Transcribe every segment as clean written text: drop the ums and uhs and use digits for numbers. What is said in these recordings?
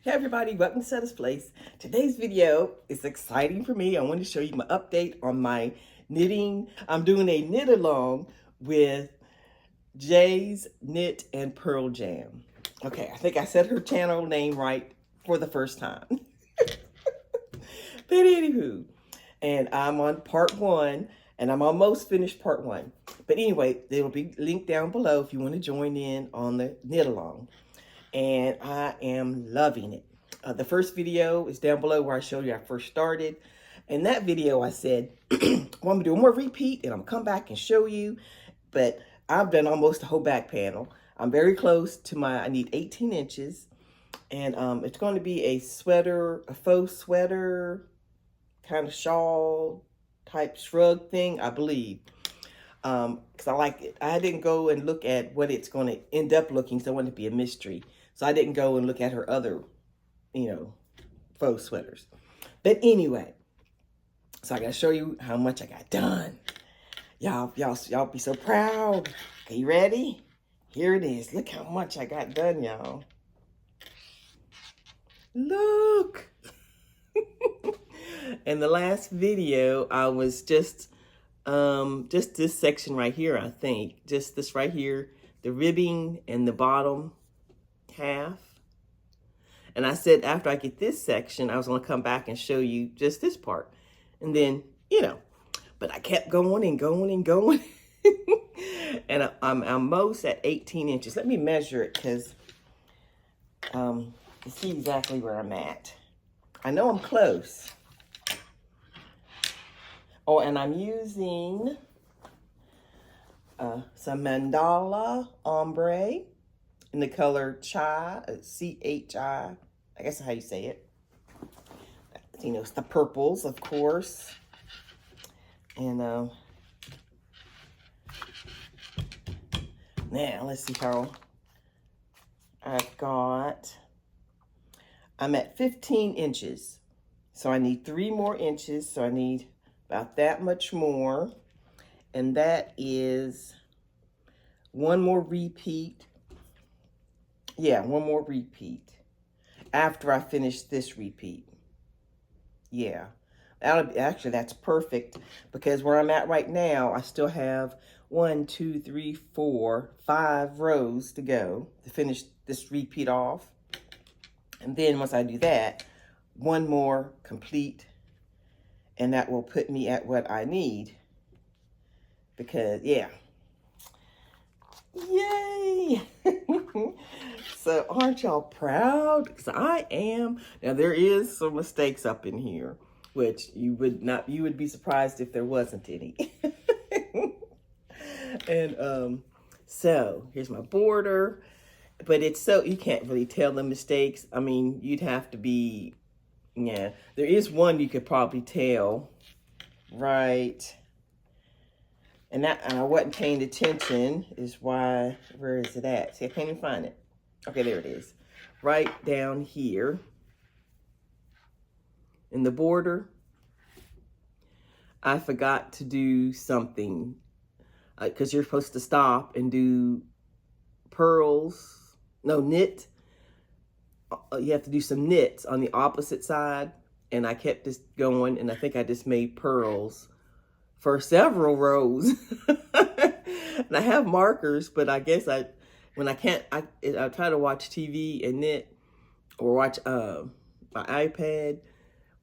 Hey everybody, welcome to SETTA'S Place. Today's video is exciting for me. I want to show you my update on my knitting. I'm doing a knit along with Jay's Knit and Pearl Jam. Okay, I think I said her channel name right for the first time. But anywho, and I'm on part 1 and I'm almost finished part 1. But anyway, there will be linked down below if you want to join in on the knit along. And I am loving it. The first video is down below where I showed you I first started. In that video, I said, well, I'm going to do one more repeat and I'm going to come back and show you. But I've done almost the whole back panel. I'm very close to I need 18 inches. And it's going to be a sweater, a faux sweater, kind of shawl type shrug thing, I believe. Because I like it. I didn't go and look at what it's going to end up looking, so I want it to be a mystery. So I didn't go and look at her other, faux sweaters. But anyway, so I got to show you how much I got done. Y'all be so proud. Okay, you ready? Here it is. Look how much I got done, y'all. Look. In the last video, I was just this section right here, I think. Just this right here, the ribbing and the bottom half. And I said after I get this section, I was going to come back and show you just this part. And then, but I kept going and going and going. And I'm almost at 18 inches. Let me measure it because to see exactly where I'm at. I know I'm close. Oh, and I'm using some mandala ombre in the color chai, C-H-I, I guess that's how you say it. It's the purples, of course. And now let's see how I'm at 15 inches. So I need 3 more inches. So I need about that much more. And that is one more repeat. Yeah, one more repeat after I finish this repeat. Yeah, actually that's perfect because where I'm at right now, I still have 1, 2, 3, 4, 5 rows to go to finish this repeat off. And then once I do that, one more complete, and that will put me at what I need. Because, yeah. Yay! So aren't y'all proud? Because I am. Now there is some mistakes up in here, which you would be surprised if there wasn't any. And so here's my border. But it's so, you can't really tell the mistakes. I mean, you'd have to be, yeah. There is one you could probably tell, right? And I wasn't paying attention is why, where is it at? See, I can't even find it. Okay, there it is. Right down here in the border, I forgot to do something because you're supposed to stop and do pearls. No, knit. You have to do some knits on the opposite side. And I kept this going, and I think I just made pearls for several rows. And I have markers, but I guess when I can't, I try to watch TV and knit, or watch my iPad,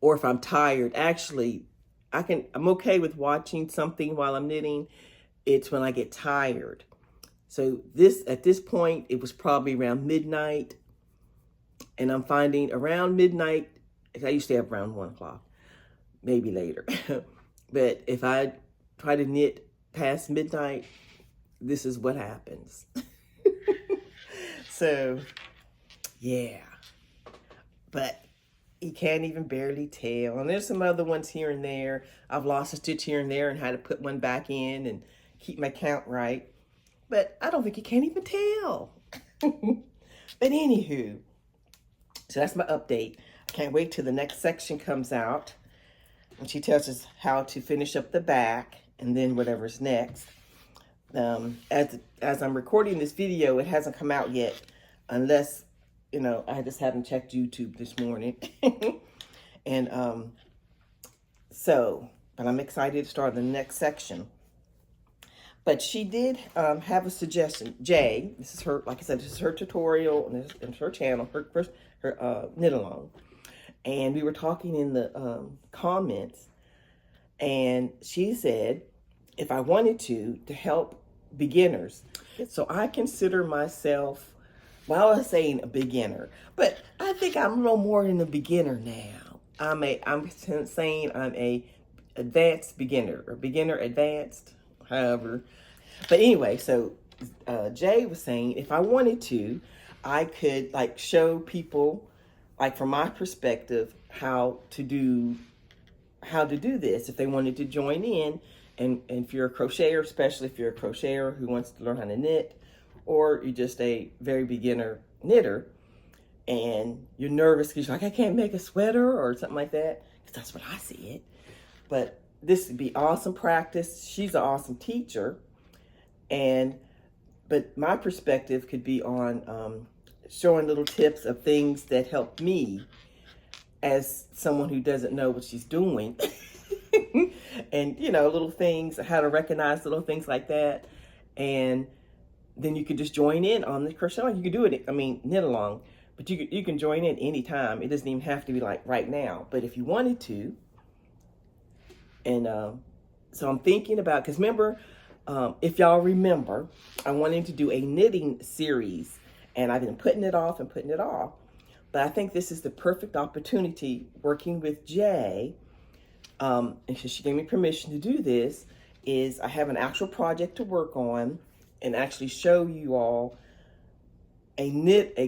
or if I'm tired. Actually, I'm okay with watching something while I'm knitting. It's when I get tired. So at this point, it was probably around midnight. And I'm finding around midnight, I used to have around 1 o'clock, maybe later. But if I try to knit past midnight, this is what happens. So, yeah. But you can't even barely tell. And there's some other ones here and there. I've lost a stitch here and there and had to put one back in and keep my count right. But I don't think you can't even tell. But anywho, so that's my update. I can't wait till the next section comes out. And she tells us how to finish up the back and then whatever's next. As I'm recording this video, it hasn't come out yet unless you know, I just haven't checked YouTube this morning. And but I'm excited to start the next section. But she did have a suggestion. Jay, this is her, like I said, this is her tutorial, and this is her channel, her knit along. And we were talking in the comments, and she said, if I wanted to help beginners. So I consider myself, well, I was saying a beginner, but I think I'm a little more than a beginner now. I'm saying I'm a advanced beginner, or beginner advanced, however. But anyway, so Jay was saying if I wanted to, I could like show people, like from my perspective, how to do this if they wanted to join in. And if you're a crocheter, especially if you're a crocheter who wants to learn how to knit, or you're just a very beginner knitter and you're nervous because you're like, I can't make a sweater or something like that, because that's what I see it. But this would be awesome practice. She's an awesome teacher. But my perspective could be on showing little tips of things that help me as someone who doesn't know what she's doing. And, you know, little things, how to recognize little things like that. And then you could just join in on the crochet. You could do it, I mean, knit along, but you can join in anytime. It doesn't even have to be like right now. But if you wanted to, and so I'm thinking about, because remember, if y'all remember, I wanted to do a knitting series, and I've been putting it off and putting it off. But I think this is the perfect opportunity, working with Jay, and she gave me permission to do this, is I have an actual project to work on and actually show you all a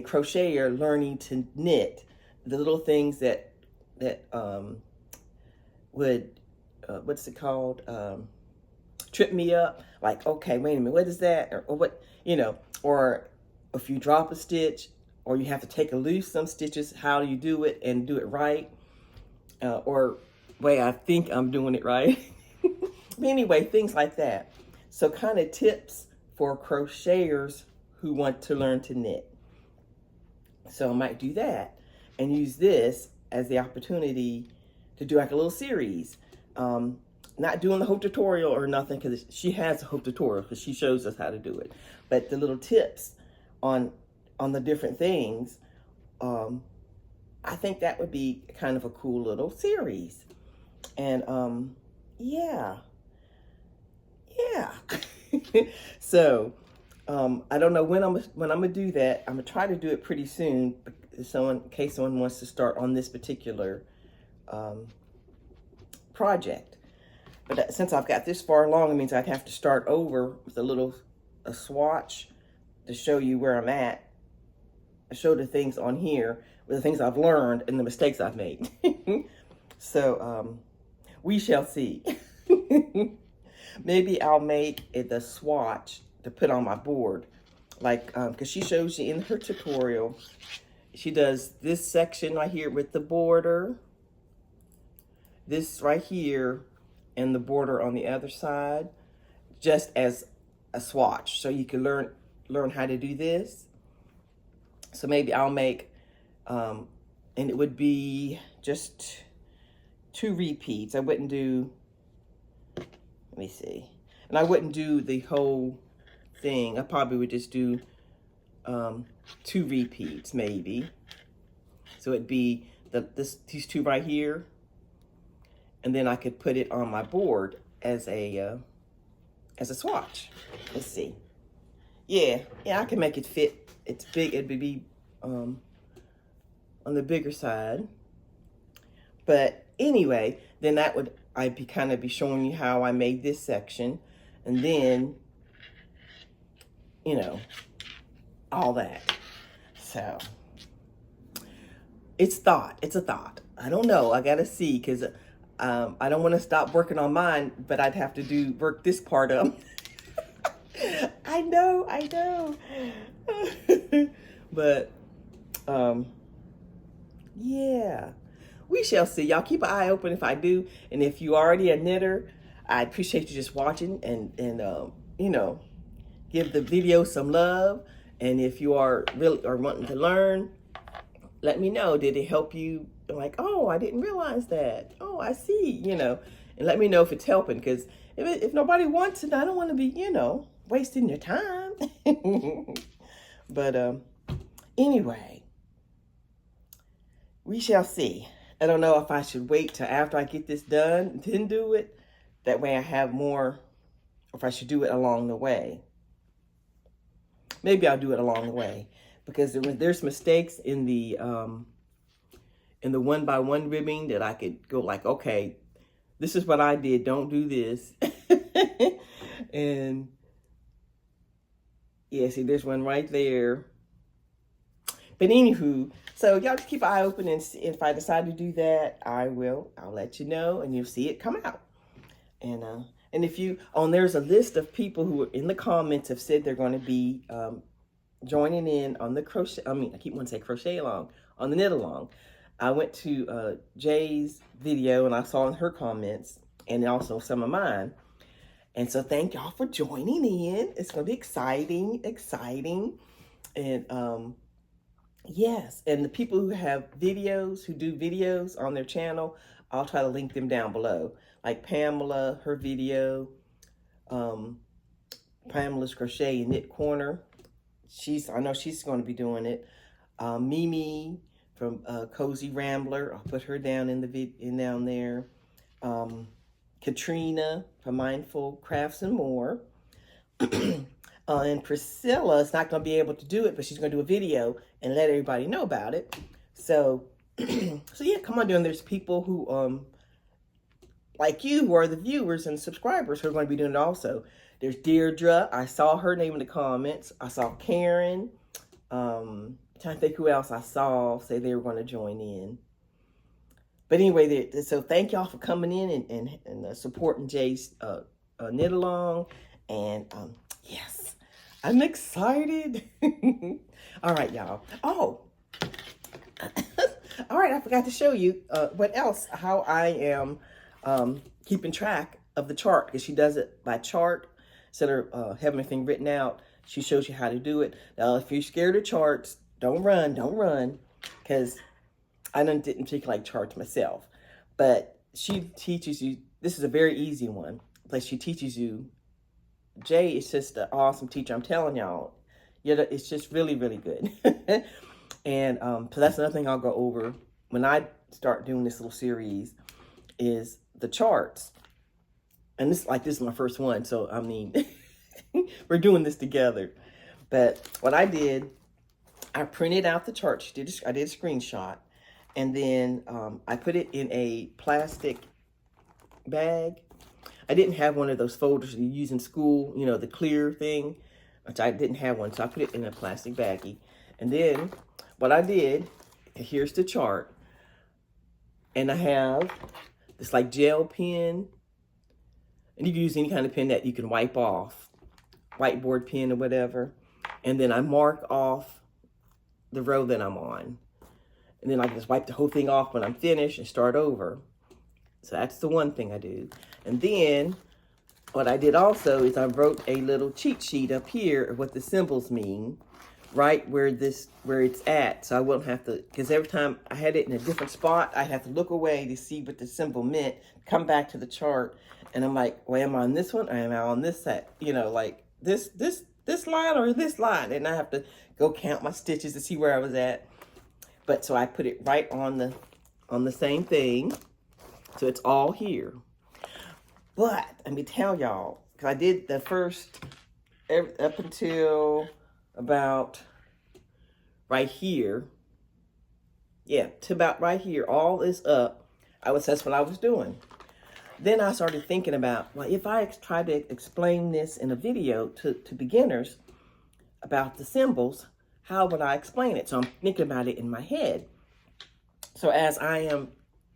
crocheter learning to knit, the little things that would, what's it called? Trip me up. Like, okay, wait a minute, what is that? Or what, you know, or if you drop a stitch, or you have to take loose some stitches, how do you do it and do it right? Or way I think I'm doing it right. But anyway, things like that. So kind of tips for crocheters who want to learn to knit. So I might do that and use this as the opportunity to do like a little series. Not doing the whole tutorial or nothing, because she has a whole tutorial because she shows us how to do it. But the little tips on the different things, I think that would be kind of a cool little series. And yeah. So I don't know when I'm gonna do that. I'm gonna try to do it pretty soon, in case someone wants to start on this particular project. But since I've got this far along, it means I'd have to start over with a swatch to show you where I'm at. I show the things on here with the things I've learned and the mistakes I've made. So we shall see. Maybe I'll make the swatch to put on my board, like because she shows you in her tutorial. She does this section right here with the border, this right here, and the border on the other side, just as a swatch, so you can learn how to do this. So maybe I'll make, and it would be just 2 repeats. I wouldn't do, let me see, and I wouldn't do the whole thing. I probably would just do 2 repeats maybe. So it'd be these 2 right here, and then I could put it on my board as a swatch. Let's see. Yeah, I can make it fit. It's big. It'd be on the bigger side. But anyway, then I'd be kind of showing you how I made this section, and then, you know, all that. So it's a thought. I don't know. I gotta see, because I don't want to stop working on mine, but I'd have to work this part up. I know. But yeah, we shall see. Y'all keep an eye open if I do. And if you already a knitter, I appreciate you just watching and you know, give the video some love. And if you are really wanting to learn, let me know. Did it help you? Like, oh, I didn't realize that. Oh, I see, and let me know if it's helping, because if nobody wants it, I don't want to be, wasting your time. But anyway, we shall see. I don't know if I should wait till after I get this done, then do it. That way I have more, or if I should do it along the way. Maybe I'll do it along the way, because there's mistakes in the 1x1 ribbing that I could go like, okay, this is what I did, don't do this. And yeah, see, there's one right there. But anywho, so y'all just keep an eye open, and if I decide to do that, I'll let you know, and you'll see it come out. And if you, there's a list of people who are in the comments have said they're going to be joining in on the crochet. I keep wanting to say crochet along, on the knit along. I went to Jay's video, and I saw in her comments, and also some of mine. And so thank y'all for joining in. It's going to be exciting. And yes, and the people who have videos, who do videos on their channel, I'll try to link them down below. Like Pamela, her video, Pamela's Crochet and Knit Corner. I know she's going to be doing it. Mimi from Cozy Rambler, I'll put her down down there. Katrina from Mindful Crafts and More. And Priscilla is not going to be able to do it, but she's going to do a video and let everybody know about it. So, so yeah, come on down. There's people who, like you, who are the viewers and subscribers, who are going to be doing it also. There's Deirdre. I saw her name in the comments. I saw Karen. Trying to think who else I saw say they were going to join in. But anyway, so thank y'all for coming in and supporting Jay's knit along. And yes, I'm excited. All right, y'all. Oh, all right. I forgot to show you what else, how I am keeping track of the chart, because she does it by chart instead of having everything written out. She shows you how to do it. Now, if you're scared of charts, don't run, because I didn't particularly like charts myself. But she teaches you, this is a very easy one, but she teaches you. Jay is just an awesome teacher. I'm telling y'all, it's just really, really good. And so that's another thing I'll go over when I start doing this little series, is the charts. And this is my first one, so I mean, we're doing this together. But what I did, I printed out the chart. I did a screenshot, and then I put it in a plastic bag. I didn't have one of those folders you use in school, the clear thing, which I didn't have one, so I put it in a plastic baggie. And then what I did, here's the chart, and I have this like gel pen, and you can use any kind of pen that you can wipe off, whiteboard pen or whatever. And then I mark off the row that I'm on, and then I can just wipe the whole thing off when I'm finished and start over. So that's the one thing I do. And then what I did also is I wrote a little cheat sheet up here of what the symbols mean, right where it's at. So I won't have to, because every time I had it in a different spot, I'd have to look away to see what the symbol meant, come back to the chart, and I'm like, well, am I on this one or am I on this set? Like this line or this line? And I have to go count my stitches to see where I was at. But so I put it right on the same thing. So it's all here. But let me tell y'all, because I did the first, up until about right here. Yeah, to about right here, all is up. That's what I was doing. Then I started thinking about, well, if I try to explain this in a video to beginners about the symbols, how would I explain it? So I'm thinking about it in my head. So as I am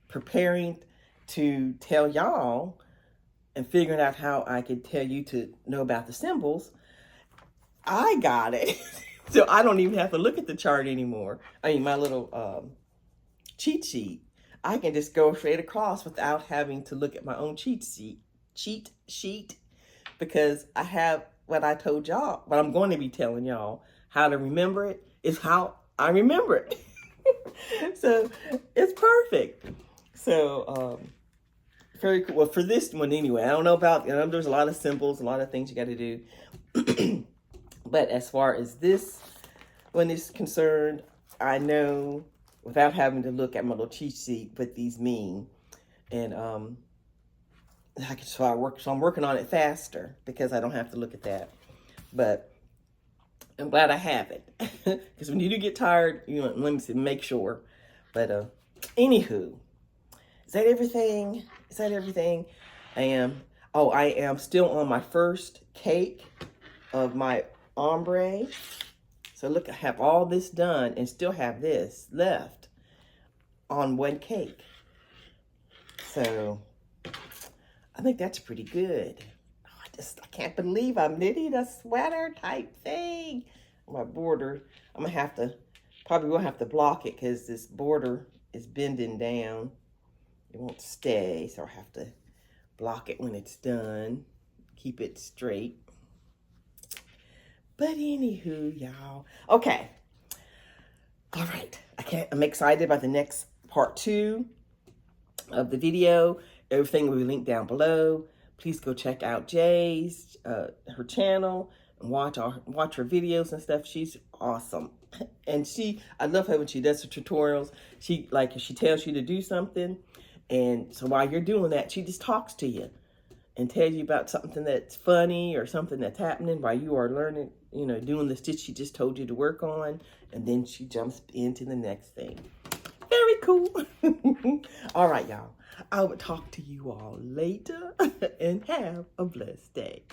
preparing to tell y'all and figuring out how I could tell you to know about the symbols, I got it. So I don't even have to look at the chart anymore. I mean, my little cheat sheet. I can just go straight across without having to look at my own cheat sheet, because I have what I told y'all, what I'm going to be telling y'all how to remember it is how I remember it. So it's perfect. So very cool. Well, for this one anyway, I don't know about, there's a lot of symbols, a lot of things you got to do. But as far as this one is concerned, I know without having to look at my little cheat sheet what these mean. And so I'm working on it faster because I don't have to look at that. But I'm glad I have it. Because when you do get tired, let me see, make sure. But anywho, is that everything? Is that everything? I am still on my first cake of my ombre. So look, I have all this done and still have this left on one cake. So I think that's pretty good. I can't believe I'm knitting a sweater type thing. My border, probably will have to block it because this border is bending down. It won't stay, so I have to block it when it's done. Keep it straight. But anywho, y'all. Okay. All right. I'm excited about the next part 2 of the video. Everything will be linked down below. Please go check out Jay's, her channel, and watch her videos and stuff. She's awesome. And I love her when she does her tutorials. She tells you to do something. And so while you're doing that, she just talks to you and tells you about something that's funny or something that's happening while you are learning, doing the stitch she just told you to work on. And then she jumps into the next thing. Very cool. All right, y'all. I will talk to you all later and have a blessed day.